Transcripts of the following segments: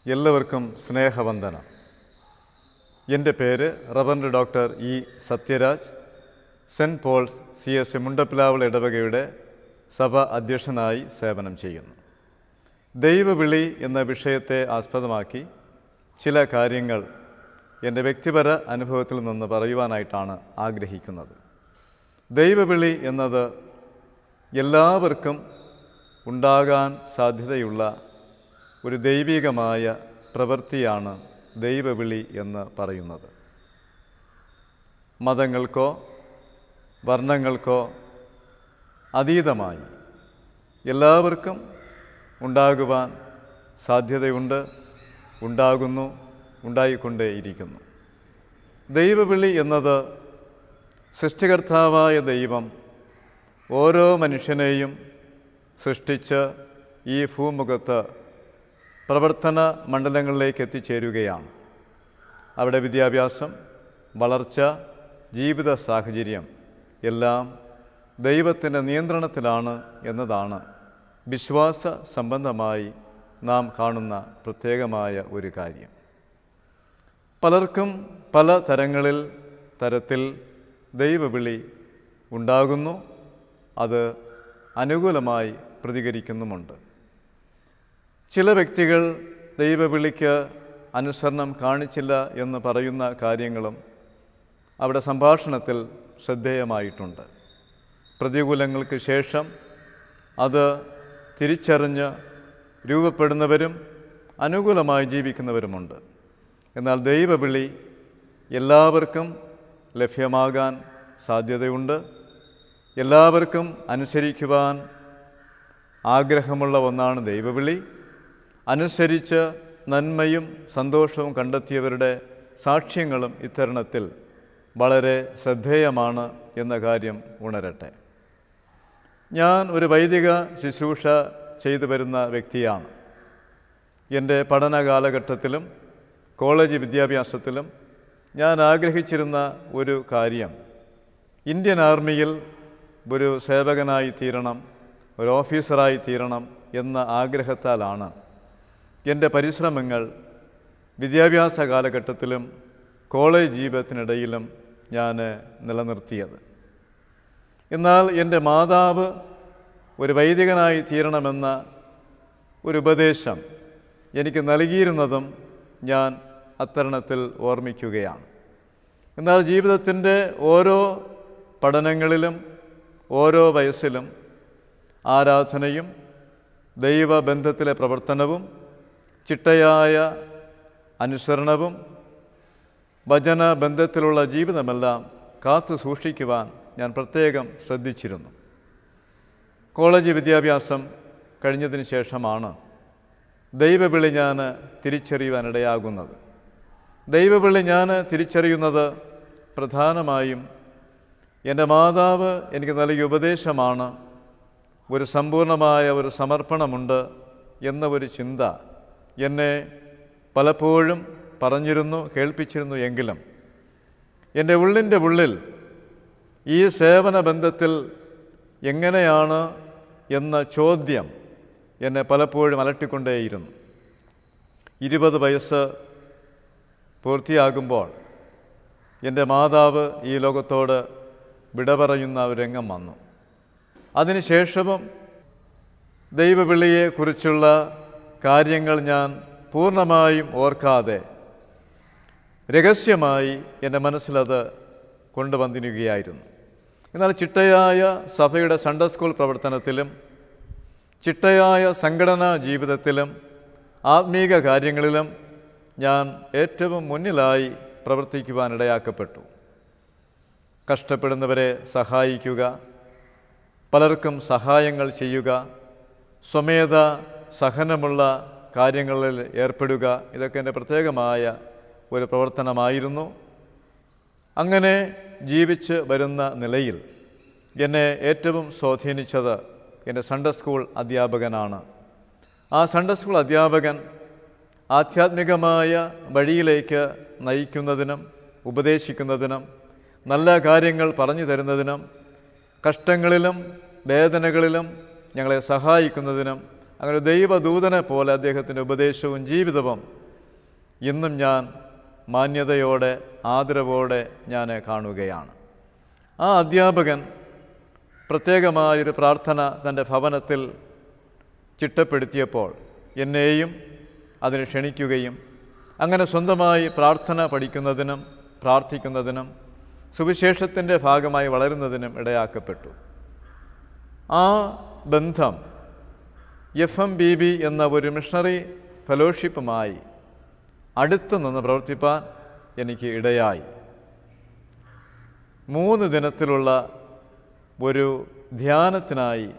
എല്ലാവർക്കും സ്നേഹവന്ദനം. എൻ്റെ പേര് reverend doctor E Sathyaraj, saint Paul's CSI Mundappilaval ഇടവകയുടെ സഭ അധ്യക്ഷനായി സേവനം ചെയ്യുന്നു. ദൈവവിളി എന്ന വിഷയത്തെ ആസ്പദമാക്കി ചില കാര്യങ്ങൾ എൻ്റെ വ്യക്തിപര അനുഭവത്തിൽ നിന്ന് പറയുവാനായിട്ടാണ് ആഗ്രഹിക്കുന്നത്. ദൈവവിളി എന്നത് എല്ലാവർക്കും ഉണ്ടാകാൻ സാധ്യതയുള്ള ഒരു ദൈവികമായ പ്രവൃത്തിയാണ് ദൈവവിളി എന്ന് പറയുന്നത്. മതങ്ങൾക്കോ വർണ്ണങ്ങൾക്കോ അതീതമായി എല്ലാവർക്കും ഉണ്ടാകുവാൻ സാധ്യതയുണ്ട്, ഉണ്ടാകുന്നു, ഉണ്ടായിക്കൊണ്ടേയിരിക്കുന്നു. ദൈവവിളി എന്നത് സൃഷ്ടികർത്താവായ ദൈവം ഓരോ മനുഷ്യനെയും സൃഷ്ടിച്ച് ഈ ഭൂമുഖത്ത് പ്രവർത്തന മണ്ഡലങ്ങളിലേക്ക് എത്തിച്ചേരുകയാണ്. അവിടെ വിദ്യാഭ്യാസം, വളർച്ച, ജീവിത സാഹചര്യം എല്ലാം ദൈവത്തിൻ്റെ നിയന്ത്രണത്തിലാണ് എന്നതാണ് വിശ്വാസ സംബന്ധമായി നാം കാണുന്ന പ്രത്യേകമായ ഒരു കാര്യം. പലർക്കും പല തരത്തിൽ ദൈവവിളി ഉണ്ടാകുന്നു, അത് അനുകൂലമായി പ്രതികരിക്കുന്നുമുണ്ട്. ചില വ്യക്തികൾ ദൈവവിളിക്ക് അനുസരണം കാണിച്ചില്ല എന്ന് പറയുന്ന കാര്യങ്ങളും അവിടെ സംഭാഷണത്തിൽ ശ്രദ്ധേയമായിട്ടുണ്ട്. പ്രതികൂലങ്ങൾക്ക് ശേഷം അത് തിരിച്ചറിഞ്ഞ് രൂപപ്പെടുന്നവരും അനുകൂലമായി ജീവിക്കുന്നവരുമുണ്ട്. എന്നാൽ ദൈവവിളി എല്ലാവർക്കും ലഭ്യമാകാൻ സാധ്യതയുണ്ട്. എല്ലാവർക്കും അനുസരിക്കുവാൻ ആഗ്രഹമുള്ള ഒന്നാണ് ദൈവവിളി. അനുസരിച്ച് നന്മയും സന്തോഷവും കണ്ടെത്തിയവരുടെ സാക്ഷ്യങ്ങളും ഇത്തരുണത്തിൽ വളരെ ശ്രദ്ധേയമാണ് എന്ന കാര്യം ഉണരട്ടെ. ഞാൻ ഒരു വൈദിക ശുശ്രൂഷ ചെയ്തു വരുന്ന വ്യക്തിയാണ്. എൻ്റെ പഠന കാലഘട്ടത്തിലും കോളേജ് വിദ്യാഭ്യാസത്തിലും ഞാൻ ആഗ്രഹിച്ചിരുന്ന ഒരു കാര്യം ഇന്ത്യൻ ആർമിയിൽ ഒരു സേവകനായി തീരണം, ഒരു ഓഫീസറായി തീരണം എന്ന ആഗ്രഹത്താലാണ് എൻ്റെ പരിശ്രമങ്ങൾ വിദ്യാഭ്യാസ കാലഘട്ടത്തിലും കോളേജ് ജീവിതത്തിനിടയിലും ഞാൻ നിലനിർത്തിയത്. എന്നാൽ എൻ്റെ മാതാവ് ഒരു വൈദികനായി തീരണമെന്ന ഒരു ഉപദേശം എനിക്ക് നൽകിയിരുന്നതും ഞാൻ അത്തരുണത്തിൽ ഓർമ്മിക്കുകയാണ്. എന്നാൽ ജീവിതത്തിൻ്റെ ഓരോ പഠനങ്ങളിലും ഓരോ വയസ്സിലും ആരാധനയും ദൈവബന്ധത്തിലെ പ്രവർത്തനവും ചിട്ടയായ അനുസരണവും വചനബന്ധത്തിലുള്ള ജീവിതമെല്ലാം കാത്തു സൂക്ഷിക്കുവാൻ ഞാൻ പ്രത്യേകം ശ്രദ്ധിച്ചിരുന്നു. കോളേജ് വിദ്യാഭ്യാസം കഴിഞ്ഞതിന് ശേഷമാണ് ദൈവവിളി ഞാൻ തിരിച്ചറിയുവാനിടയാകുന്നത്. ദൈവവിളി ഞാൻ തിരിച്ചറിയുന്നത് പ്രധാനമായും എൻ്റെ മാതാവ് എനിക്ക് നൽകിയ ഉപദേശമാണ്. ഒരു സമ്പൂർണമായ ഒരു സമർപ്പണമുണ്ട് എന്ന ഒരു ചിന്ത എന്നെ പലപ്പോഴും പറഞ്ഞിരുന്നു, കേൾപ്പിച്ചിരുന്നു. എങ്കിലും എൻ്റെ ഉള്ളിൻ്റെ ഉള്ളിൽ ഈ സേവന ബന്ധത്തിൽ എങ്ങനെയാണ് എന്ന ചോദ്യം എന്നെ പലപ്പോഴും അലട്ടിക്കൊണ്ടേയിരുന്നു. 20 വയസ്സ് പൂർത്തിയാകുമ്പോൾ എൻ്റെ മാതാവ് ഈ ലോകത്തോട് വിട പറയുന്ന ഒരു രംഗം വന്നു. അതിനുശേഷവും ദൈവവിളിയെക്കുറിച്ചുള്ള കാര്യങ്ങൾ ഞാൻ പൂർണ്ണമായും ഓർക്കാതെ രഹസ്യമായി എൻ്റെ മനസ്സിലത് കൊണ്ടുവന്നിരിക്കുകയായിരുന്നു. എന്നാൽ ചിട്ടയായ സഭയുടെ സൺഡേ സ്കൂൾ പ്രവർത്തനത്തിലും ചിട്ടയായ സംഘടനാ ജീവിതത്തിലും ആത്മീക കാര്യങ്ങളിലും ഞാൻ ഏറ്റവും മുന്നിലായി പ്രവർത്തിക്കുവാനിടയാക്കപ്പെട്ടു. കഷ്ടപ്പെടുന്നവരെ സഹായിക്കുക, പലർക്കും സഹായങ്ങൾ ചെയ്യുക, സ്വമേധ സഹനമുള്ള കാര്യങ്ങളിൽ ഏർപ്പെടുക, ഇതൊക്കെ എൻ്റെ പ്രത്യേകമായ ഒരു പ്രവർത്തനമായിരുന്നു. അങ്ങനെ ജീവിച്ച് വരുന്ന നിലയിൽ എന്നെ ഏറ്റവും സ്വാധീനിച്ചത് എൻ്റെ സൺഡേ സ്കൂൾ അധ്യാപകനാണ്. ആ സൺഡേ സ്കൂൾ അധ്യാപകൻ ആധ്യാത്മികമായ വഴിയിലേക്ക് നയിക്കുന്നതിനും ഉപദേശിക്കുന്നതിനും നല്ല കാര്യങ്ങൾ പറഞ്ഞു തരുന്നതിനും കഷ്ടങ്ങളിലും വേദനകളിലും ഞങ്ങളെ സഹായിക്കുന്നതിനും അങ്ങനെ ദൈവദൂതനെ പോലെ അദ്ദേഹത്തിൻ്റെ ഉപദേശവും ജീവിതവും ഇന്നും ഞാൻ മാന്യതയോടെ ആദരവോടെ ഞാൻ കാണുകയാണ്. ആ അധ്യാപകൻ പ്രത്യേകമായൊരു പ്രാർത്ഥന തൻ്റെ ഭവനത്തിൽ ചിട്ടപ്പെടുത്തിയപ്പോൾ എന്നെയും അതിന് ക്ഷണിക്കുകയും അങ്ങനെ സ്വന്തമായി പ്രാർത്ഥന പഠിക്കുന്നതിനും പ്രാർത്ഥിക്കുന്നതിനും സുവിശേഷത്തിൻ്റെ ഭാഗമായി വളരുന്നതിനും ഇടയാക്കപ്പെട്ടു. ആ ബന്ധം FMBB എന്ന ഒരു മിഷണറി ഫെലോഷിപ്പുമായി അടുത്തു നിന്ന് പ്രവർത്തിപ്പാൻ എനിക്ക് ഇടയായി. 3 ദിനത്തിലുള്ള ഒരു ധ്യാനത്തിനായി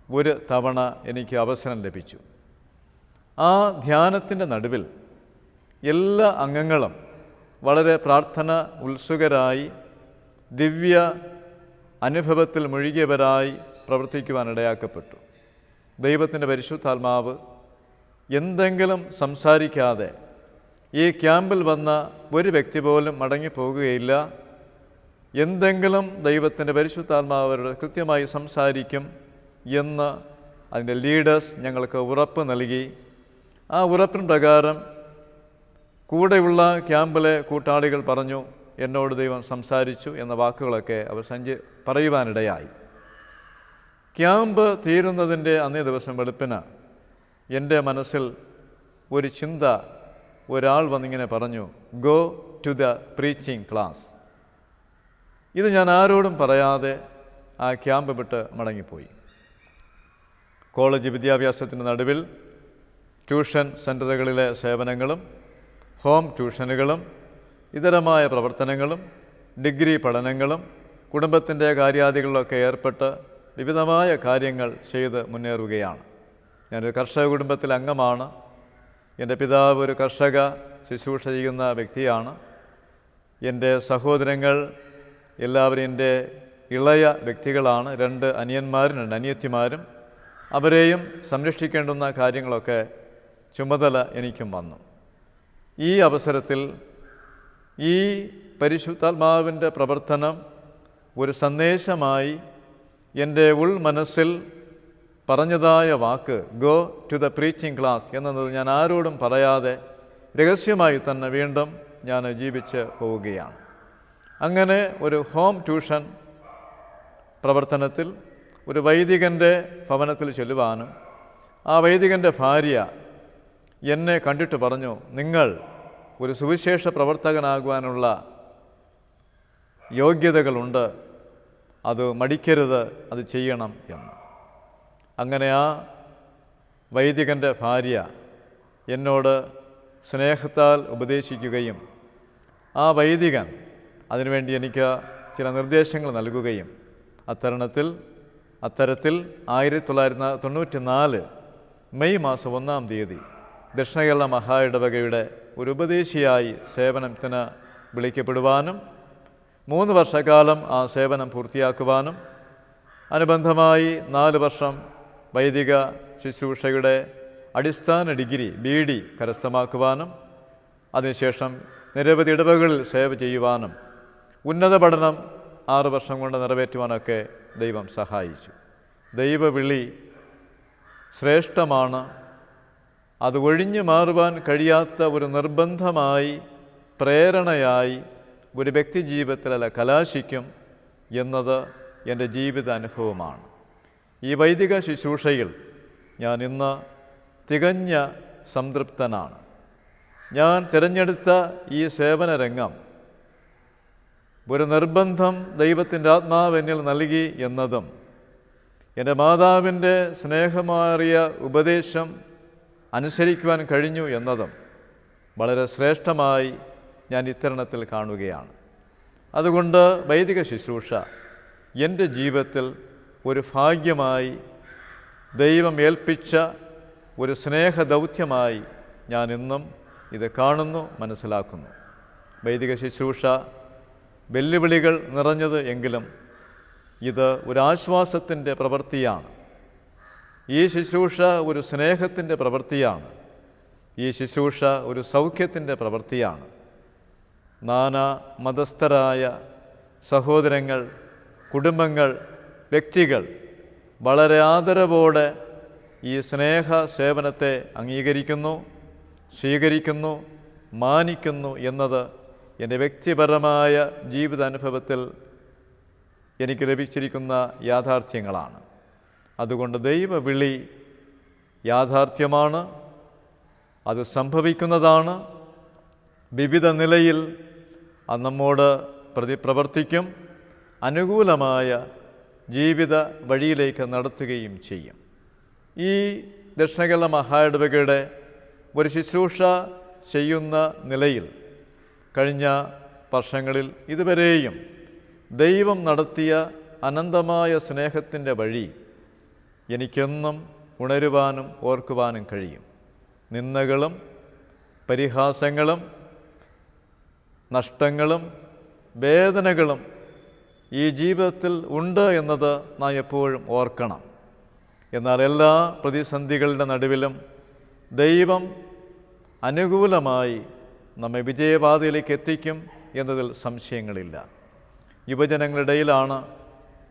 ഒരു തവണ എനിക്ക് അവസരം ലഭിച്ചു. ആ ധ്യാനത്തിൻ്റെ നടുവിൽ എല്ലാ അംഗങ്ങളും വളരെ പ്രാർത്ഥന ഉത്സുകരായി ദിവ്യ അനുഭവത്തിൽ മുഴുകിയവരായി പ്രവർത്തിക്കുവാനിടയാക്കപ്പെട്ടു. ദൈവത്തിൻ്റെ പരിശുദ്ധാത്മാവ് എന്തെങ്കിലും സംസാരിക്കാതെ ഈ ക്യാമ്പിൽ വന്ന ഒരു വ്യക്തി പോലും മടങ്ങിപ്പോകുകയില്ല. എന്തെങ്കിലും ദൈവത്തിൻ്റെ പരിശുദ്ധാത്മാവരോട് കൃത്യമായി സംസാരിക്കും എന്ന് അതിൻ്റെ ലീഡേഴ്സ് ഞങ്ങൾക്ക് ഉറപ്പ് നൽകി. ആ ഉറപ്പിൻ പ്രകാരം കൂടെയുള്ള ക്യാമ്പിലെ കൂട്ടാളികൾ പറഞ്ഞു, എന്നോട് ദൈവം സംസാരിച്ചു എന്ന വാക്കുകളൊക്കെ അവർ പറയുവാനിടയായി. ക്യാമ്പ് തീരുന്നതിൻ്റെ അന്നേ ദിവസം വെളുപ്പിന് എൻ്റെ മനസ്സിൽ ഒരു ചിന്ത, ഒരാൾ വന്നിങ്ങനെ പറഞ്ഞു, go to the preaching class. ഇത് ഞാൻ ആരോടും പറയാതെ ആ ക്യാമ്പ് വിട്ട് മടങ്ങിപ്പോയി. കോളേജ് വിദ്യാഭ്യാസത്തിൻ്റെ നടുവിൽ ട്യൂഷൻ സെൻ്ററുകളിലെ സേവനങ്ങളും ഹോം ട്യൂഷനുകളും ഇതരമായ പ്രവർത്തനങ്ങളും ഡിഗ്രി പഠനങ്ങളും കുടുംബത്തിൻ്റെ കാര്യാദികളിലൊക്കെ ഏർപ്പെട്ട് വിവിധമായ കാര്യങ്ങൾ ചെയ്ത് മുന്നേറുകയാണ്. ഞാനൊരു കർഷക കുടുംബത്തിലെ അംഗമാണ്. എൻ്റെ പിതാവ് ഒരു കർഷക ശുശ്രൂഷ ചെയ്യുന്ന വ്യക്തിയാണ്. എൻ്റെ സഹോദരങ്ങൾ എല്ലാവരും എൻ്റെ ഇളയ വ്യക്തികളാണ്. 2 അനിയന്മാരും 2 അനിയത്തിമാരും. അവരെയും സംരക്ഷിക്കേണ്ടുന്ന കാര്യങ്ങളൊക്കെ ചുമതല എനിക്കും വന്നു. ഈ അവസരത്തിൽ ഈ പരിശുദ്ധാത്മാവിൻ്റെ പ്രവർത്തനം ഒരു സന്ദേശമായി എൻ്റെ മനസ്സിൽ പറഞ്ഞതായ വാക്ക് go to the preaching class എന്നത് ഞാൻ ആരോടും പറയാതെ രഹസ്യമായി തന്നെ വീണ്ടും ഞാൻ ജീവിച്ച് പോവുകയാണ്. അങ്ങനെ ഒരു ഹോം ട്യൂഷൻ പ്രവർത്തനത്തിൽ ഒരു വൈദികൻ്റെ ഭവനത്തിൽ ചെല്ലുവാനും ആ വൈദികൻ്റെ ഭാര്യ എന്നെ കണ്ടിട്ട് പറഞ്ഞു, നിങ്ങൾ ഒരു സുവിശേഷ പ്രവർത്തകനാകുവാനുള്ള യോഗ്യതകളുണ്ട്, അത് മടിക്കരുത്, അത് ചെയ്യണം എന്ന്. അങ്ങനെ ആ വൈദികൻ്റെ ഭാര്യ എന്നോട് സ്നേഹത്താൽ ഉപദേശിക്കുകയും ആ വൈദികൻ അതിനുവേണ്ടി എനിക്ക് ചില നിർദ്ദേശങ്ങൾ നൽകുകയും അത്തരത്തിൽ 1994 മെയ് മാസം 1-ാം തീയതി ദക്ഷിണ കേരള മഹായിടവകയുടെ ഒരു ഉപദേശിയായി സേവനത്തിന് വിളിക്കപ്പെടുവാനും 3 വർഷക്കാലം ആ സേവനം പൂർത്തിയാക്കുവാനും അനുബന്ധമായി 4 വർഷം വൈദിക ശുശ്രൂഷയുടെ അടിസ്ഥാന ഡിഗ്രി BD കരസ്ഥമാക്കുവാനും അതിനുശേഷം നിരവധി ഇടവകളിൽ സേവ ചെയ്യുവാനും ഉന്നത പഠനം 6 വർഷം കൊണ്ട് നിറവേറ്റുവാനൊക്കെ ദൈവം സഹായിച്ചു. ദൈവവിളി ശ്രേഷ്ഠമാണ്. അത് ഒഴിഞ്ഞു മാറുവാൻ കഴിയാത്ത ഒരു നിർബന്ധമായി, പ്രേരണയായി ഒരു വ്യക്തി ജീവിതത്തിലല്ല കലാശിക്കും എന്നത് എൻ്റെ ജീവിത അനുഭവമാണ്. ഈ വൈദിക ശുശ്രൂഷയിൽ ഞാൻ ഇന്ന് തികഞ്ഞ സംതൃപ്തനാണ്. ഞാൻ തിരഞ്ഞെടുത്ത ഈ സേവന രംഗം ഒരു നിർബന്ധം ദൈവത്തിൻ്റെ ആത്മാവ് എന്നിൽ നൽകി എന്നതും എൻ്റെ മാതാവിൻ്റെ സ്നേഹമേറിയ ഉപദേശം അനുസരിക്കുവാൻ കഴിഞ്ഞു എന്നതും വളരെ ശ്രേഷ്ഠമായി ഞാൻ ഇത്തരണത്തിൽ കാണുകയാണ്. അതുകൊണ്ട് വൈദിക ശുശ്രൂഷ എൻ്റെ ജീവിതത്തിൽ ഒരു ഭാഗ്യമായി, ദൈവം ഏൽപ്പിച്ച ഒരു സ്നേഹദൗത്യമായി ഞാൻ ഇന്നും ഇത് കാണുന്നു, മനസ്സിലാക്കുന്നു. വൈദിക ശുശ്രൂഷ വെല്ലുവിളികൾ നിറഞ്ഞത് എങ്കിലും ഇത് ഒരു ആശ്വാസത്തിൻ്റെ പ്രവൃത്തിയാണ്. ഈ ശുശ്രൂഷ ഒരു സ്നേഹത്തിൻ്റെ പ്രവൃത്തിയാണ്. ഈ ശുശ്രൂഷ ഒരു സൗഖ്യത്തിൻ്റെ പ്രവൃത്തിയാണ്. നാനാ മതസ്ഥരായ സഹോദരങ്ങൾ, കുടുംബങ്ങൾ, വ്യക്തികൾ വളരെ ആദരവോടെ ഈ സ്നേഹ സേവനത്തെ അംഗീകരിക്കുന്നു, സ്വീകരിക്കുന്നു, മാനിക്കുന്നു എന്നത് എൻ്റെ വ്യക്തിപരമായ ജീവിതാനുഭവത്തിൽ എനിക്ക് ലഭിച്ചിരിക്കുന്ന യാഥാർത്ഥ്യങ്ങളാണ്. അതുകൊണ്ട് ദൈവവിളി യാഥാർത്ഥ്യമാണ്, അത് സംഭവിക്കുന്നതാണ്. വിവിധ നിലയിൽ അത് നമ്മോട് പ്രവർത്തിക്കും, അനുകൂലമായ ജീവിത വഴിയിലേക്ക് നടത്തുകയും ചെയ്യും. ഈ ദക്ഷിണകേരള മഹായിടവകയുടെ ഒരു ശുശ്രൂഷ ചെയ്യുന്ന നിലയിൽ കഴിഞ്ഞ വർഷങ്ങളിൽ ഇതുവരെയും ദൈവം നടത്തിയ അനന്തമായ സ്നേഹത്തിൻ്റെ വഴി എനിക്കെന്നും ഉണരുവാനും ഓർക്കുവാനും കഴിയും. നിന്ദകളും പരിഹാസങ്ങളും നഷ്ടങ്ങളും വേദനകളും ഈ ജീവിതത്തിൽ ഉണ്ട് എന്നത് നാം എപ്പോഴും ഓർക്കണം. എന്നാൽ എല്ലാ പ്രതിസന്ധികളുടെ നടുവിലും ദൈവം അനുകൂലമായി നമ്മെ വിജയപാതയിലേക്ക് എത്തിക്കും എന്നതിൽ സംശയങ്ങളില്ല. യുവജനങ്ങളുടെ ഇടയിലാണ്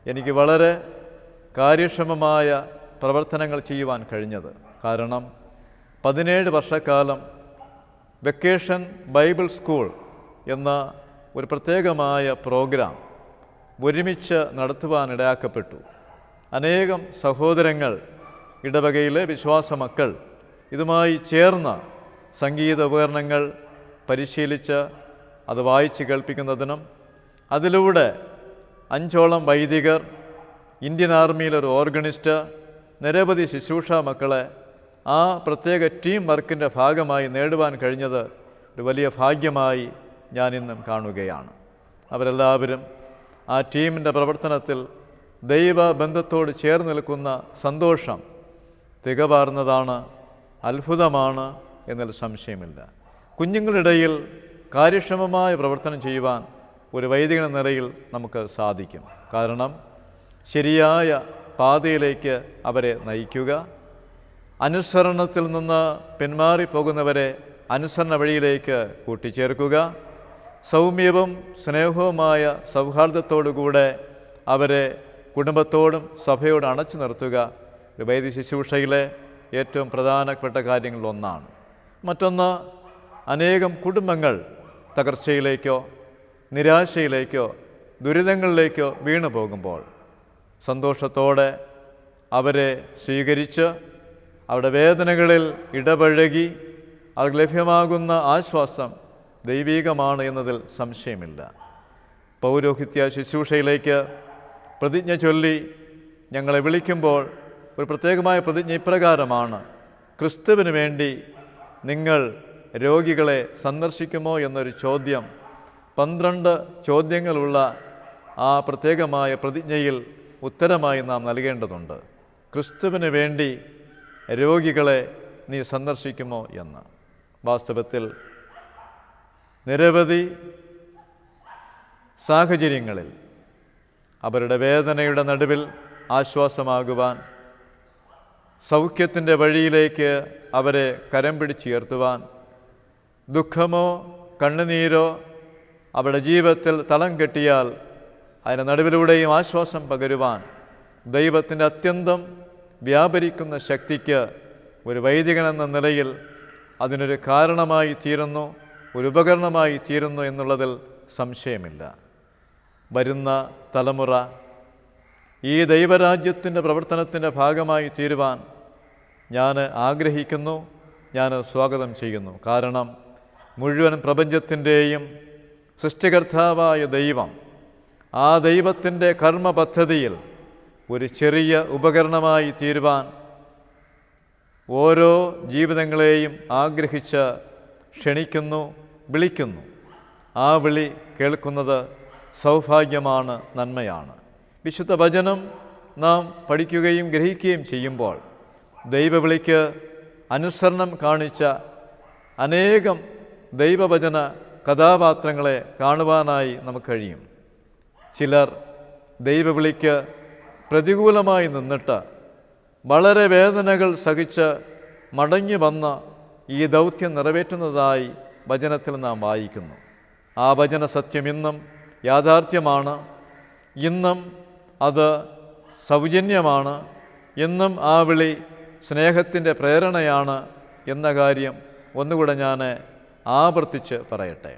എനിക്ക് വളരെ കാര്യക്ഷമമായ പ്രവർത്തനങ്ങൾ ചെയ്യുവാൻ കഴിഞ്ഞത്. കാരണം 17 വർഷക്കാലം വെക്കേഷൻ ബൈബിൾ സ്കൂൾ എന്ന ഒരു പ്രത്യേകമായ പ്രോഗ്രാം ഒരുമിച്ച് നടത്തുവാനിടയാക്കപ്പെട്ടു. അനേകം സഹോദരങ്ങൾ, ഇടവകയിലെ വിശ്വാസ മക്കൾ ഇതുമായി ചേർന്ന് സംഗീത ഉപകരണങ്ങൾ പരിശീലിച്ച് അത് വായിച്ച് കേൾപ്പിക്കുന്നതിനും അതിലൂടെ 5ഓളം വൈദികർ, ഇന്ത്യൻ ആർമിയിലൊരു ഓർഗനിസ്റ്റ്, നിരവധി ശുശ്രൂഷ മക്കളെ ആ പ്രത്യേക ടീം വർക്കിൻ്റെ ഭാഗമായി നേടുവാൻ കഴിഞ്ഞത് ഒരു വലിയ ഭാഗ്യമായി ഞാനിന്നും കാണുകയാണ്. അവരെല്ലാവരും ആ ടീമിൻ്റെ പ്രവർത്തനത്തിൽ ദൈവബന്ധത്തോട് ചേർന്ന് നിൽക്കുന്ന സന്തോഷം തികവാർന്നതാണ്, അത്ഭുതമാണ് എന്നതിൽ സംശയമില്ല. കുഞ്ഞുങ്ങളുടെ ഇടയിൽ കാര്യക്ഷമമായ പ്രവർത്തനം ചെയ്യുവാൻ ഒരു വൈദികൻ നിലയിൽ നമുക്ക് സാധിക്കും. കാരണം ശരിയായ പാതയിലേക്ക് അവരെ നയിക്കുക, അനുസരണത്തിൽ നിന്ന് പിന്മാറിപ്പോകുന്നവരെ അനുസരണ വഴിയിലേക്ക് കൂട്ടിച്ചേർക്കുക, സൗമ്യവും സ്നേഹവുമായ സൗഹാർദ്ദത്തോടുകൂടെ അവരെ കുടുംബത്തോടും സഭയോടും അണച്ചു നിർത്തുക വൈദിക ശുശ്രൂഷയിലെ ഏറ്റവും പ്രധാനപ്പെട്ട കാര്യങ്ങളിലൊന്നാണ്. മറ്റൊന്ന്, അനേകം കുടുംബങ്ങൾ തകർച്ചയിലേക്കോ നിരാശയിലേക്കോ ദുരിതങ്ങളിലേക്കോ വീണു പോകുമ്പോൾ സന്തോഷത്തോടെ അവരെ സ്വീകരിച്ച് അവരുടെ വേദനകളിൽ ഇടപഴകി അവർക്ക് ലഭ്യമാകുന്ന ആശ്വാസം ദൈവീകമാണ് എന്നതിൽ സംശയമില്ല. പൗരോഹിത്യ ശുശ്രൂഷയിലേക്ക് പ്രതിജ്ഞ ചൊല്ലി ഞങ്ങളെ വിളിക്കുമ്പോൾ ഒരു പ്രത്യേകമായ പ്രതിജ്ഞ ഇപ്രകാരമാണ്: ക്രിസ്തുവിന് വേണ്ടി നിങ്ങൾ രോഗികളെ സന്ദർശിക്കുമോ എന്നൊരു ചോദ്യം 12 ചോദ്യങ്ങളുള്ള ആ പ്രത്യേകമായ പ്രതിജ്ഞയിൽ ഉത്തരമായി നാം നൽകേണ്ടതുണ്ട്. ക്രിസ്തുവിന് വേണ്ടി രോഗികളെ നീ സന്ദർശിക്കുമോ എന്ന്. വാസ്തവത്തിൽ നിരവധി സാഹചര്യങ്ങളിൽ അവരുടെ വേദനയുടെ നടുവിൽ ആശ്വാസമാകുവാൻ, സൗഖ്യത്തിൻ്റെ വഴിയിലേക്ക് അവരെ കരം പിടിച്ചുയർത്തുവാൻ, ദുഃഖമോ കണ്ണുനീരോ അവരുടെ ജീവിതത്തിൽ തളം കെട്ടിയാൽ അതിൻ്റെ നടുവിലൂടെയും ആശ്വാസം പകരുവാൻ ദൈവത്തിൻ്റെ അത്യന്തം വ്യാപരിക്കുന്ന ശക്തിക്ക് ഒരു വൈദികനെന്ന നിലയിൽ അതിനൊരു കാരണമായി തീരുന്നു, ഒരു ഉപകരണമായി തീരുന്നു എന്നുള്ളതിൽ സംശയമില്ല. വരുന്ന തലമുറ ഈ ദൈവരാജ്യത്തിൻ്റെ പ്രവർത്തനത്തിൻ്റെ ഭാഗമായി തീരുവാൻ ഞാൻ ആഗ്രഹിക്കുന്നു, ഞാൻ സ്വാഗതം ചെയ്യുന്നു. കാരണം മുഴുവൻ പ്രപഞ്ചത്തിൻ്റെയും സൃഷ്ടികർത്താവായ ദൈവം ആ ദൈവത്തിൻ്റെ കർമ്മ പദ്ധതിയിൽ ഒരു ചെറിയ ഉപകരണമായി തീരുവാൻ ഓരോ ജീവിതങ്ങളെയും ആഗ്രഹിച്ച് ക്ഷണിക്കുന്നു, വിളിക്കുന്നു. ആ വിളി കേൾക്കുന്നത് സൗഭാഗ്യമാണ്, നന്മയാണ്. വിശുദ്ധ വചനം നാം പഠിക്കുകയും ഗ്രഹിക്കുകയും ചെയ്യുമ്പോൾ ദൈവവിളിക്ക് അനുസരണം കാണിച്ച അനേകം ദൈവവചന കഥാപാത്രങ്ങളെ കാണുവാനായി നമുക്ക് കഴിയും. ചിലർ ദൈവവിളിക്ക് പ്രതികൂലമായി നിന്നിട്ട് വളരെ വേദനകൾ സഹിച്ച് മടങ്ങി വന്ന് ഈ ദൗത്യം നിറവേറ്റുന്നതായി വചനത്തിൽ നാം വായിക്കുന്നു. ആ വചന സത്യം ഇന്നും യാഥാർത്ഥ്യമാണ്, ഇന്നും അത് സൗജന്യമാണ്, ഇന്നും ആ വിളി സ്നേഹത്തിൻ്റെ പ്രേരണയാണ് എന്ന കാര്യം ഒന്നുകൂടെ ഞാൻ ആവർത്തിച്ച് പറയട്ടെ.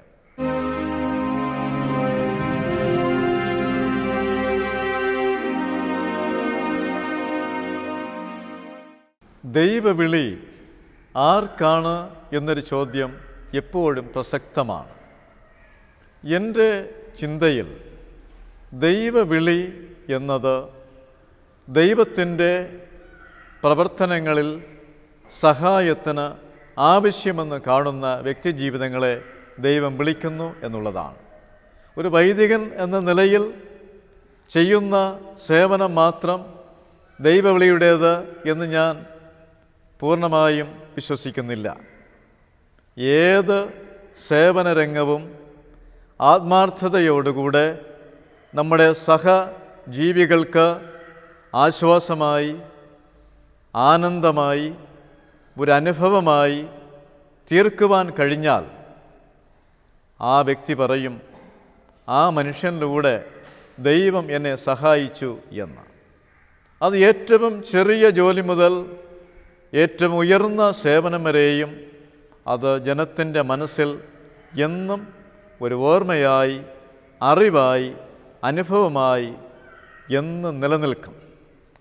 ദൈവവിളി ആർക്കാണ് എന്നൊരു ചോദ്യം എപ്പോഴും പ്രസക്തമാണ്. എൻ്റെ ചിന്തയിൽ ദൈവവിളി എന്നത് ദൈവത്തിൻ്റെ പ്രവർത്തനങ്ങളിൽ സഹായത്തിന് ആവശ്യമെന്ന് കാണുന്ന വ്യക്തിജീവിതങ്ങളെ ദൈവം വിളിക്കുന്നു എന്നുള്ളതാണ്. ഒരു വൈദികൻ എന്ന നിലയിൽ ചെയ്യുന്ന സേവനം മാത്രം ദൈവവിളിയുടേത് എന്ന് ഞാൻ പൂർണ്ണമായും വിശ്വസിക്കുന്നില്ല. ഏത് സേവനരംഗവും ആത്മാർത്ഥതയോടുകൂടെ നമ്മുടെ സഹജീവികൾക്ക് ആശ്വാസമായി, ആനന്ദമായി, ഒരനുഭവമായി തീർക്കുവാൻ കഴിഞ്ഞാൽ ആ വ്യക്തി പറയും, ആ മനുഷ്യനിലൂടെ ദൈവം എന്നെ സഹായിച്ചു എന്ന്. അത് ഏറ്റവും ചെറിയ ജോലി മുതൽ ഏറ്റവും ഉയർന്ന സേവനം വരെയും അത് ജനത്തിൻ്റെ മനസ്സിൽ എന്നും ഒരു ഓർമ്മയായി, അറിവായി, അനുഭവമായി എന്ന് നിലനിൽക്കും.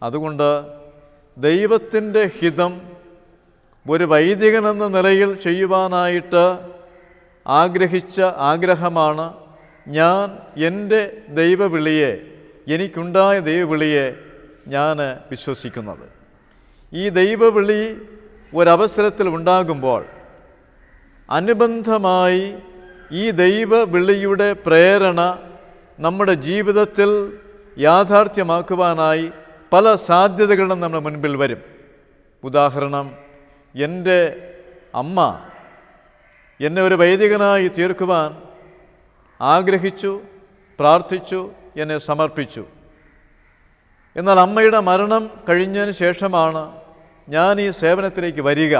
അതുകൊണ്ട് ദൈവത്തിൻ്റെ ഹിതം ഒരു വൈദികനെന്ന നിലയിൽ ചെയ്യുവാനായിട്ട് ആഗ്രഹിച്ച ആഗ്രഹമാണ് ഞാൻ എൻ്റെ ദൈവവിളിയെ, എനിക്കുണ്ടായ ദൈവവിളിയെ ഞാൻ വിശ്വസിക്കുന്നത്. ഈ ദൈവവിളി ഒരവസരത്തിൽ ഉണ്ടാകുമ്പോൾ അനുബന്ധമായി ഈ ദൈവവിളിയുടെ പ്രേരണ നമ്മുടെ ജീവിതത്തിൽ യാഥാർത്ഥ്യമാക്കുവാനായി പല സാധ്യതകളും നമ്മുടെ മുൻപിൽ വരും. ഉദാഹരണം, എൻ്റെ അമ്മ എന്നെ ഒരു വൈദികനായി തീർക്കുവാൻ ആഗ്രഹിച്ചു, പ്രാർത്ഥിച്ചു, എന്നെ സമർപ്പിച്ചു. എന്നാൽ അമ്മയുടെ മരണം കഴിഞ്ഞതിന് ശേഷമാണ് ഞാൻ ഈ സേവനത്തിലേക്ക് വരിക.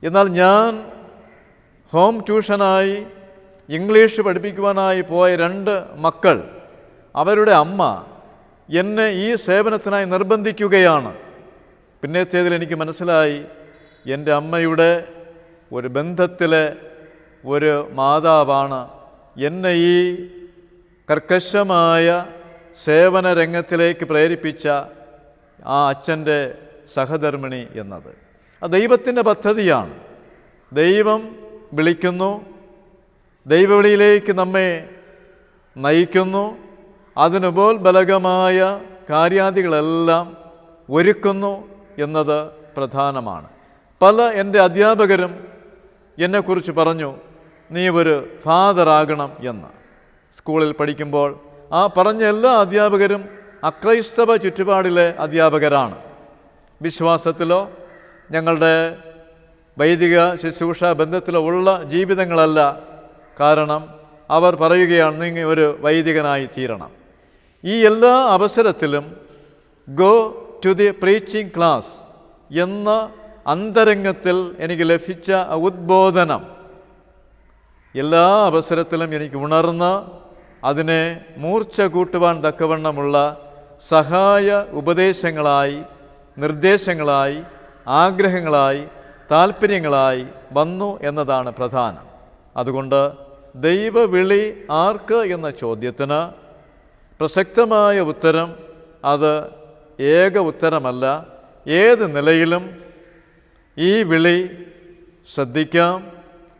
എന്നാൽ ഞാൻ ഹോം ട്യൂഷനായി ഇംഗ്ലീഷ് പഠിപ്പിക്കുവാനായി പോയ 2 മക്കൾ, അവരുടെ അമ്മ എന്നെ ഈ സേവനത്തിനായി നിർബന്ധിക്കുകയാണ്. പിന്നത്തേതിൽ എനിക്ക് മനസ്സിലായി, എൻ്റെ അമ്മയുടെ ഒരു ബന്ധത്തിലെ ഒരു മാതാവാണ് എന്നെ ഈ കർക്കശമായ സേവന രംഗത്തിലേക്ക് പ്രേരിപ്പിച്ച ആ അച്ഛൻ്റെ സഹധർമ്മിണി എന്നത്. അത് ദൈവത്തിൻ്റെ പദ്ധതിയാണ്. ദൈവം വിളിക്കുന്നു, ദൈവവിളിയിലേക്ക് നമ്മെ നയിക്കുന്നു, അതിനുപോൽബലകമായ കാര്യാദികളെല്ലാം ഒരുക്കുന്നു എന്നത് പ്രധാനമാണ്. പല എൻ്റെ അധ്യാപകരും എന്നെക്കുറിച്ച് പറഞ്ഞു, നീ ഒരു ഫാദറാകണം എന്ന്. സ്കൂളിൽ പഠിക്കുമ്പോൾ ആ പറഞ്ഞ എല്ലാ അധ്യാപകരും അക്രൈസ്തവ ചുറ്റുപാടിലെ അധ്യാപകരാണ്. വിശ്വാസത്തിലോ ഞങ്ങളുടെ വൈദിക ശുശ്രൂഷ ബന്ധത്തിലോ ഉള്ള ജീവിതങ്ങളല്ല. കാരണം അവർ പറയുകയാണ്, നിങ്ങൾ ഒരു വൈദികനായി തീരണം. ഈ എല്ലാ അവസരത്തിലും go to the preaching class എന്ന അന്തരംഗത്തിൽ എനിക്ക് ലഭിച്ച ഉദ്ബോധനം എല്ലാ അവസരത്തിലും എനിക്ക് ഉണർന്ന് അതിനെ മൂർച്ച കൂട്ടുവാൻ തക്കവണ്ണമുള്ള സഹായ ഉപദേശങ്ങളായി, നിർദ്ദേശങ്ങളായി, ആഗ്രഹങ്ങളായി, താല്പര്യങ്ങളായി വന്നു എന്നതാണ് പ്രധാനം. അതുകൊണ്ട് ദൈവവിളി ആർക്ക് എന്ന ചോദ്യത്തിന് പ്രസക്തമായ ഉത്തരം അത് ഏക ഉത്തരമല്ല. ഏത് നിലയിലും ഈ വിളി ശ്രദ്ധിക്കാം,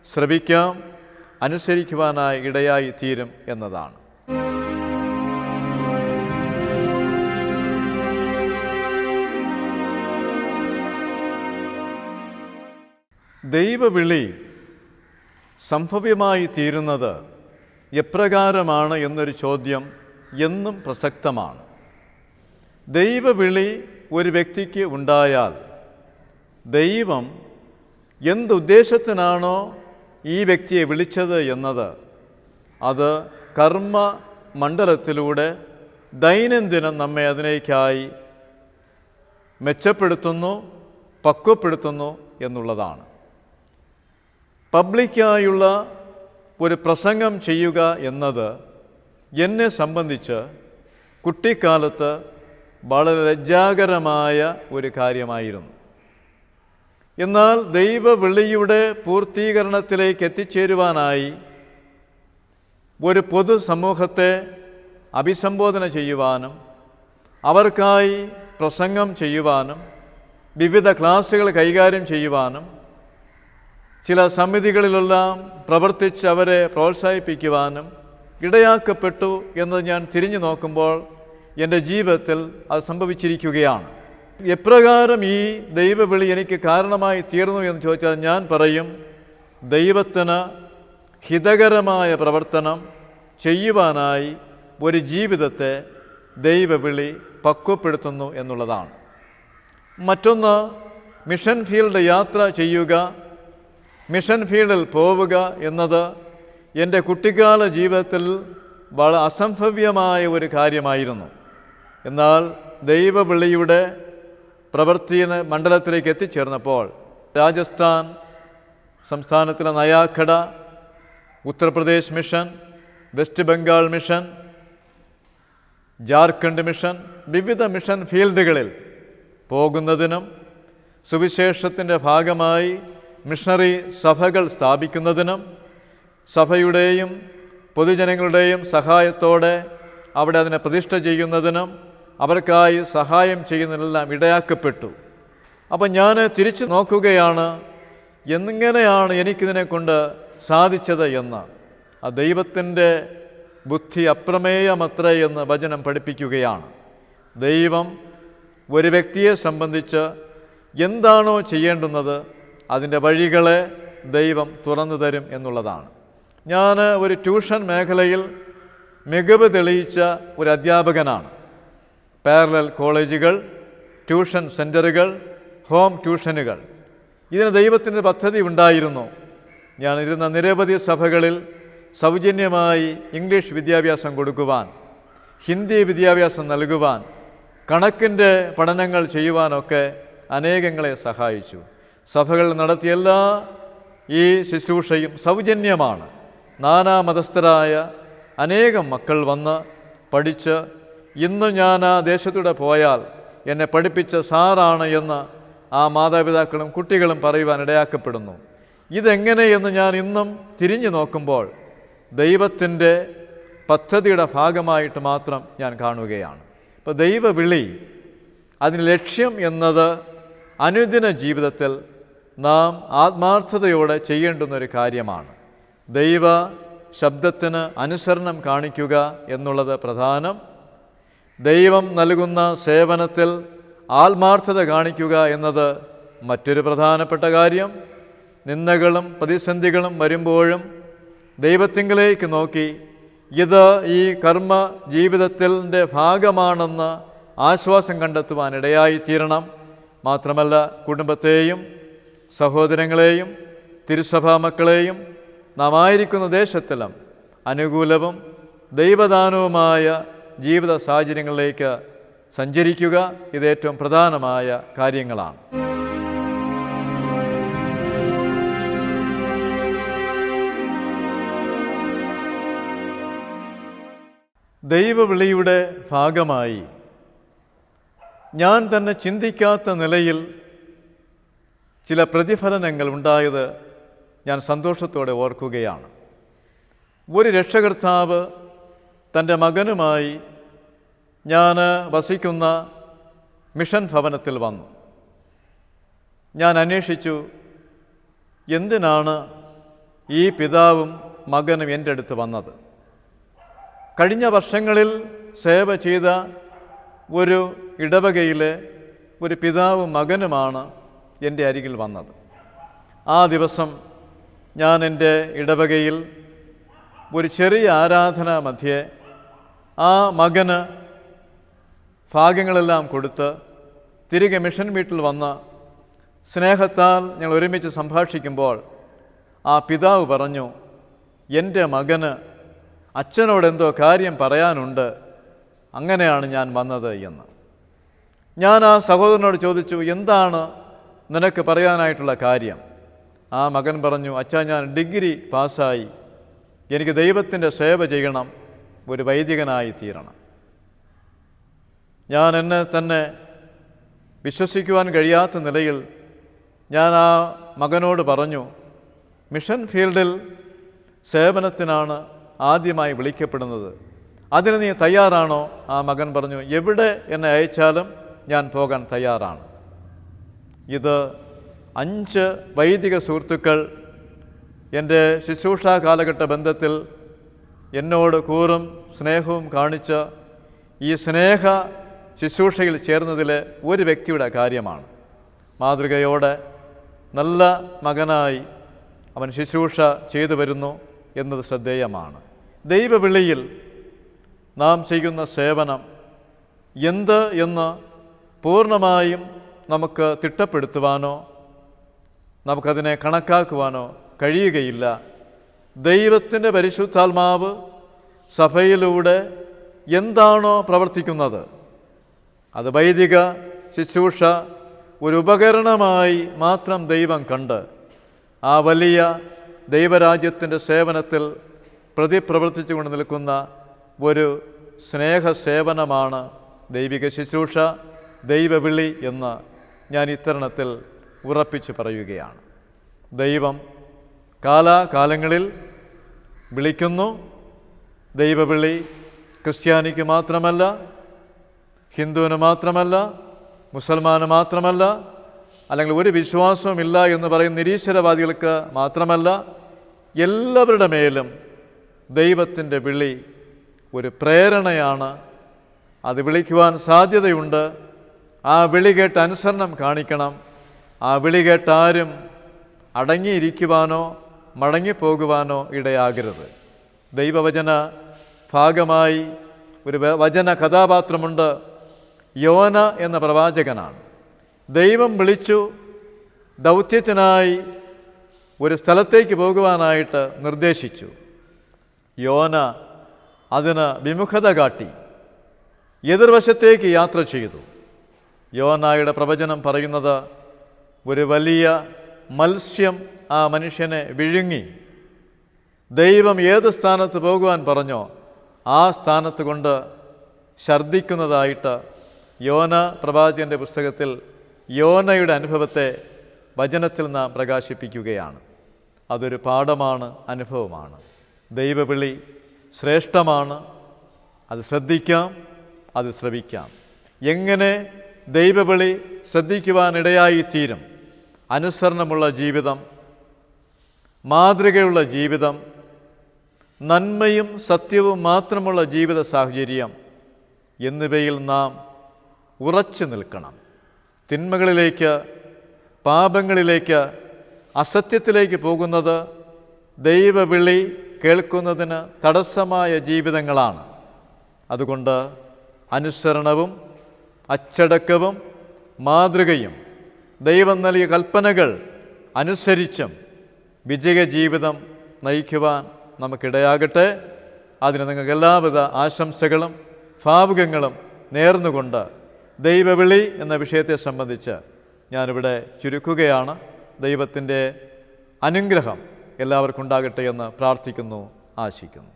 ശ്രവിക്കാം, അനുസരിക്കുവാനായി ഇടയായി തീരും എന്നതാണ്. ദൈവവിളി സംഭവ്യമായി തീരുന്നത് എപ്രകാരമാണ് എന്നൊരു ചോദ്യം എന്നും പ്രസക്തമാണ്. ദൈവവിളി ഒരു വ്യക്തിക്ക് ഉണ്ടായാൽ ദൈവം എന്തുദ്ദേശത്തിനാണോ ഈ വ്യക്തിയെ വിളിച്ചത് എന്നത് അത് കർമ്മ മണ്ഡലത്തിലൂടെ ദൈനംദിനം നമ്മെ അതിനേക്കായി മെച്ചപ്പെടുത്തുന്നു, പക്വപ്പെടുത്തുന്നു എന്നുള്ളതാണ്. പബ്ലിക്കായുള്ള ഒരു പ്രസംഗം ചെയ്യുക എന്നത് എന്നെ സംബന്ധിച്ച് കുട്ടിക്കാലത്ത് വളരെ ലജ്ജാകരമായ ഒരു കാര്യമായിരുന്നു. എന്നാൽ ദൈവവിളിയുടെ പൂർത്തീകരണത്തിലേക്ക് എത്തിച്ചേരുവാനായി ഒരു പൊതുസമൂഹത്തെ അഭിസംബോധന ചെയ്യുവാനും അവർക്കായി പ്രസംഗം ചെയ്യുവാനും വിവിധ ക്ലാസുകൾ കൈകാര്യം ചെയ്യുവാനും ചില സമിതികളിലെല്ലാം പ്രവർത്തിച്ച് അവരെ പ്രോത്സാഹിപ്പിക്കുവാനും ഇടയാക്കപ്പെട്ടു എന്നത് ഞാൻ തിരിഞ്ഞു നോക്കുമ്പോൾ എൻ്റെ ജീവിതത്തിൽ അത് സംഭവിച്ചിരിക്കുകയാണ്. എപ്രകാരം ഈ ദൈവവിളി എനിക്ക് കാരണമായി തീർന്നു എന്ന് ചോദിച്ചാൽ ഞാൻ പറയും, ദൈവത്തിന് ഹിതകരമായ പ്രവർത്തനം ചെയ്യുവാനായി ഒരു ജീവിതത്തെ ദൈവവിളി പക്വപ്പെടുത്തുന്നു എന്നുള്ളതാണ്. മറ്റൊന്ന്, മിഷൻ ഫീൽഡ് യാത്ര ചെയ്യുക, മിഷൻ ഫീൽഡിൽ പോവുക എന്നത് എൻ്റെ കുട്ടിക്കാല ജീവിതത്തിൽ വളരെ അസംഭവ്യമായ ഒരു കാര്യമായിരുന്നു. എന്നാൽ ദൈവവിളിയുടെ പ്രവൃത്തിയുടെ മണ്ഡലത്തിലേക്ക് എത്തിച്ചേർന്നപ്പോൾ രാജസ്ഥാൻ സംസ്ഥാനത്തിലെ Nayakhada, Uttar Pradesh mission, West Bengal mission, Jharkhand mission, വിവിധ മിഷൻ ഫീൽഡുകളിൽ പോകുന്നതിനും സുവിശേഷത്തിൻ്റെ ഭാഗമായി മിഷണറി സഭകൾ സ്ഥാപിക്കുന്നതിനും സഭയുടെയും പൊതുജനങ്ങളുടെയും സഹായത്തോടെ അവിടെ അതിനെ പ്രതിഷ്ഠ ചെയ്യുന്നതിനും അവർക്കായി സഹായം ചെയ്യുന്നതിനെല്ലാം ഇടയാക്കപ്പെട്ടു. അപ്പം ഞാൻ തിരിച്ചു നോക്കുകയാണ്, എങ്ങനെയാണ് എനിക്കിതിനെ കൊണ്ട് സാധിച്ചത് എന്ന്. ആ ദൈവത്തിൻ്റെ ബുദ്ധി അപ്രമേയമത്ര എന്ന് വചനം പഠിപ്പിക്കുകയാണ്. ദൈവം ഒരു വ്യക്തിയെ സംബന്ധിച്ച് എന്താണോ ചെയ്യേണ്ടുന്നത് അതിൻ്റെ വഴികളെ ദൈവം തുറന്നു തരും എന്നുള്ളതാണ്. ഞാൻ ഒരു ട്യൂഷൻ മേഖലയിൽ മികവ് തെളിയിച്ച ഒരു അധ്യാപകനാണ്. പാരലൽ കോളേജുകൾ, ട്യൂഷൻ സെൻ്ററുകൾ, ഹോം ട്യൂഷനുകൾ, ഇതിന് ദൈവത്തിൻ്റെ പദ്ധതി ഉണ്ടായിരുന്നു. ഞാനിരുന്ന നിരവധി സഭകളിൽ സൗജന്യമായി ഇംഗ്ലീഷ് വിദ്യാഭ്യാസം കൊടുക്കുവാൻ, ഹിന്ദി വിദ്യാഭ്യാസം നൽകുവാൻ, കണക്കിൻ്റെ പഠനങ്ങൾ ചെയ്യുവാനൊക്കെ അനേകങ്ങളെ സഹായിച്ചു. സഭകളിൽ നടത്തിയ എല്ലാ ഈ ശുശ്രൂഷയും സൗജന്യമാണ്. നാനാമതസ്ഥരായ അനേകം മക്കൾ വന്ന് പഠിച്ച് ഇന്ന് ഞാൻ ആ ദേശത്തൂടെ പോയാൽ എന്നെ പഠിപ്പിച്ച സാറാണ് എന്ന് ആ മാതാപിതാക്കളും കുട്ടികളും പറയുവാൻ ഇടയാക്കപ്പെടുന്നു. ഇതെങ്ങനെയെന്ന് ഞാൻ ഇന്നും തിരിഞ്ഞു നോക്കുമ്പോൾ ദൈവത്തിൻ്റെ പദ്ധതിയുടെ ഭാഗമായിട്ട് മാത്രം ഞാൻ കാണുകയാണ്. ഇപ്പോൾ ദൈവവിളി, അതിന് ലക്ഷ്യം എന്നത് അനുദിന ജീവിതത്തിൽ നാം ആത്മാർത്ഥതയോടെ ചെയ്യേണ്ടുന്നൊരു കാര്യമാണ്. ദൈവ ശബ്ദത്തിന് അനുസരണം കാണിക്കുക എന്നുള്ളത് പ്രധാനം. ദൈവം നൽകുന്ന സേവനത്തിൽ ആത്മാർത്ഥത കാണിക്കുക എന്നത് മറ്റൊരു പ്രധാനപ്പെട്ട കാര്യം. നിന്ദകളും പ്രതിസന്ധികളും വരുമ്പോഴും ദൈവത്തിങ്കലേക്ക് നോക്കി ഇത് ഈ കർമ്മ ജീവിതത്തിൻ്റെ ഭാഗമാണെന്ന് ആശ്വാസം കണ്ടെത്തുവാൻ ഇടയായിത്തീരണം. മാത്രമല്ല, കുടുംബത്തെയും സഹോദരങ്ങളെയും തിരുസഭാ മക്കളെയും നാം ആയിരിക്കുന്ന ദേശത്തിലും അനുകൂലവും ദൈവദാനവുമായ ജീവിത സാഹചര്യങ്ങളിലേക്ക് സഞ്ചരിക്കുക, ഇത് ഏറ്റവും പ്രധാനമായ കാര്യങ്ങളാണ്. ദൈവവിളിയുടെ ഭാഗമായി ഞാൻ തന്നെ ചിന്തിക്കാത്ത നിലയിൽ ചില പ്രതിഫലനങ്ങൾ ഉണ്ടായത് ഞാൻ സന്തോഷത്തോടെ ഓർക്കുകയാണ്. ഒരു രക്ഷകർത്താവ് തൻ്റെ മകനുമായി ഞാൻ വസിക്കുന്ന മിഷൻ ഭവനത്തിൽ വന്നു. ഞാൻ അന്വേഷിച്ചു, എന്തിനാണ് ഈ പിതാവും മകനും എൻ്റെ അടുത്ത് വന്നത്. കഴിഞ്ഞ വർഷങ്ങളിൽ സേവ ചെയ്ത ഒരു ഇടവകയിലെ ഒരു പിതാവും മകനുമാണ് എൻ്റെ അരികിൽ വന്നത്. ആ ദിവസം ഞാൻ എൻ്റെ ഇടവകയിൽ ഒരു ചെറിയ ആരാധനാ മധ്യേ ആ മകന് ഭാഗ്യങ്ങളെല്ലാം കൊടുത്ത് തിരികെ മിഷൻ വീട്ടിൽ വന്ന് സ്നേഹത്താൽ ഞങ്ങൾ ഒരുമിച്ച് സംഭാഷിക്കുമ്പോൾ ആ പിതാവ് പറഞ്ഞു, എൻ്റെ മകന് അച്ഛനോടെന്തോ കാര്യം പറയാനുണ്ട്, അങ്ങനെയാണ് ഞാൻ വന്നത് എന്ന്. ഞാൻ ആ സഹോദരനോട് ചോദിച്ചു, എന്താണ് നിനക്ക് പറയാനായിട്ടുള്ള കാര്യം? ആ മകൻ പറഞ്ഞു, അച്ഛാ, ഞാൻ ഡിഗ്രി പാസ്സായി, എനിക്ക് ദൈവത്തിൻ്റെ സേവ ചെയ്യണം, ഒരു വൈദികനായി തീരണം. ഞാൻ എന്നെ തന്നെ വിശ്വസിക്കുവാൻ കഴിയാത്ത നിലയിൽ ഞാൻ ആ മകനോട് പറഞ്ഞു, മിഷൻ ഫീൽഡിൽ സേവനത്തിനാണ് ആദ്യമായി വിളിക്കപ്പെടുന്നത്, അതിന് നീ തയ്യാറാണോ? ആ മകൻ പറഞ്ഞു, എവിടെ എന്നെ അയച്ചാലും ഞാൻ പോകാൻ തയ്യാറാണ്. ഇത് 5 വൈദിക സുഹൃത്തുക്കൾ എൻ്റെ ശുശ്രൂഷാ കാലഘട്ട ബന്ധത്തിൽ എന്നോട് കൂറും സ്നേഹവും കാണിച്ച് ഈ സ്നേഹ ശുശ്രൂഷയിൽ ചേർന്നതിലെ ഒരു വ്യക്തിയുടെ കാര്യമാണ്. മാതൃകയോടെ നല്ല മകനായി അവൻ ശുശ്രൂഷ ചെയ്തു വരുന്നു എന്നത് ശ്രദ്ധേയമാണ്. ദൈവവിളിയിൽ നാം ചെയ്യുന്ന സേവനം എന്ത് എന്ന് പൂർണ്ണമായും നമുക്ക് തിട്ടപ്പെടുത്തുവാനോ നമുക്കതിനെ കണക്കാക്കുവാനോ കഴിയുകയില്ല. ദൈവത്തിൻ്റെ പരിശുദ്ധാത്മാവ് സഭയിലൂടെ എന്താണോ പ്രവർത്തിക്കുന്നത്, അത് വൈദിക ശുശ്രൂഷ ഒരു ഉപകരണമായി മാത്രം ദൈവം കണ്ട് ആ വലിയ ദൈവരാജ്യത്തിൻ്റെ സേവനത്തിൽ പ്രതിപ്രവർത്തിച്ചു കൊണ്ട് നിൽക്കുന്ന ഒരു സ്നേഹസേവനമാണ് ദൈവിക ശുശ്രൂഷ, ദൈവവിളി എന്ന് ഞാൻ ഇത്തരണത്തിൽ ഉറപ്പിച്ചു പറയുകയാണ്. ദൈവം കാലാകാലങ്ങളിൽ വിളിക്കുന്നു. ദൈവവിളി ക്രിസ്ത്യാനിക്ക് മാത്രമല്ല, ഹിന്ദുവിന് മാത്രമല്ല, മുസൽമാന് മാത്രമല്ല, അല്ലെങ്കിൽ ഒരു വിശ്വാസവുമില്ല എന്ന് പറയുന്ന നിരീശ്വരവാദികൾക്ക് മാത്രമല്ല, എല്ലാവരുടെ മേലും ദൈവത്തിൻ്റെ വിളി ഒരു പ്രേരണയാണ്. അത് വിളിക്കുവാൻ സാധ്യതയുണ്ട്. ആ വിളി കേട്ട് അനുസരണം കാണിക്കണം. ആ വിളി കേട്ടാരും അടങ്ങിയിരിക്കുവാനോ മടങ്ങിപ്പോകുവാനോ ഇടയാകരുത്. ദൈവവചന ഭാഗമായി ഒരു വചന കഥാപാത്രമുണ്ട്. യോന എന്ന പ്രവാചകനാണ്. ദൈവം വിളിച്ചു, ദൗത്യത്തിനായി ഒരു സ്ഥലത്തേക്ക് പോകുവാനായിട്ട് നിർദ്ദേശിച്ചു. യോന അതിന് വിമുഖത കാട്ടി എതിർവശത്തേക്ക് യാത്ര ചെയ്തു. യോനായുടെ പ്രവചനം പറയുന്നത് ഒരു വലിയ മത്സ്യം ആ മനുഷ്യനെ വിഴുങ്ങി. ദൈവം ഏത് സ്ഥാനത്ത് പോകുവാൻ പറഞ്ഞോ ആ സ്ഥാനത്ത് കൊണ്ട് ഛർദ്ദിക്കുന്നതായിട്ട് യോന പ്രവാചകൻ്റെ പുസ്തകത്തിൽ യോനയുടെ അനുഭവത്തെ വചനത്തിൽ നാം പ്രകാശിപ്പിക്കുകയാണ്. അതൊരു പാഠമാണ്, അനുഭവമാണ്. ദൈവവിളി ശ്രേഷ്ഠമാണ്. അത് ശ്രദ്ധിക്കാം, അത് ശ്രവിക്കാം. എങ്ങനെ ദൈവവിളി ശ്രദ്ധിക്കുവാനിടയായിത്തീരും? അനുസരണമുള്ള ജീവിതം, മാതൃകയുള്ള ജീവിതം, നന്മയും സത്യവും മാത്രമുള്ള ജീവിത സാഹചര്യം എന്നിവയിൽ നാം ഉറച്ചു നിൽക്കണം. തിന്മകളിലേക്ക്, പാപങ്ങളിലേക്ക്, അസത്യത്തിലേക്ക് പോകുന്നത് ദൈവവിളി കേൾക്കുന്നതിന് തടസ്സമായ ജീവിതങ്ങളാണ്. അതുകൊണ്ട് അനുസരണവും അച്ചടക്കവും മാതൃകയും ദൈവം നൽകിയ കൽപ്പനകൾ അനുസരിച്ചും വിജയജീവിതം നയിക്കുവാൻ നമുക്കിടയാകട്ടെ. അതിന് നിങ്ങൾക്ക് എല്ലാവിധ ആശംസകളും ഭാവുകങ്ങളും നേർന്നുകൊണ്ട് ദൈവവിളി എന്ന വിഷയത്തെ സംബന്ധിച്ച് ഞാനിവിടെ ചുരുക്കുകയാണ്. ദൈവത്തിൻ്റെ അനുഗ്രഹം എല്ലാവർക്കും ഉണ്ടാകട്ടെ എന്ന് പ്രാർത്ഥിക്കുന്നു, ആശിക്കുന്നു.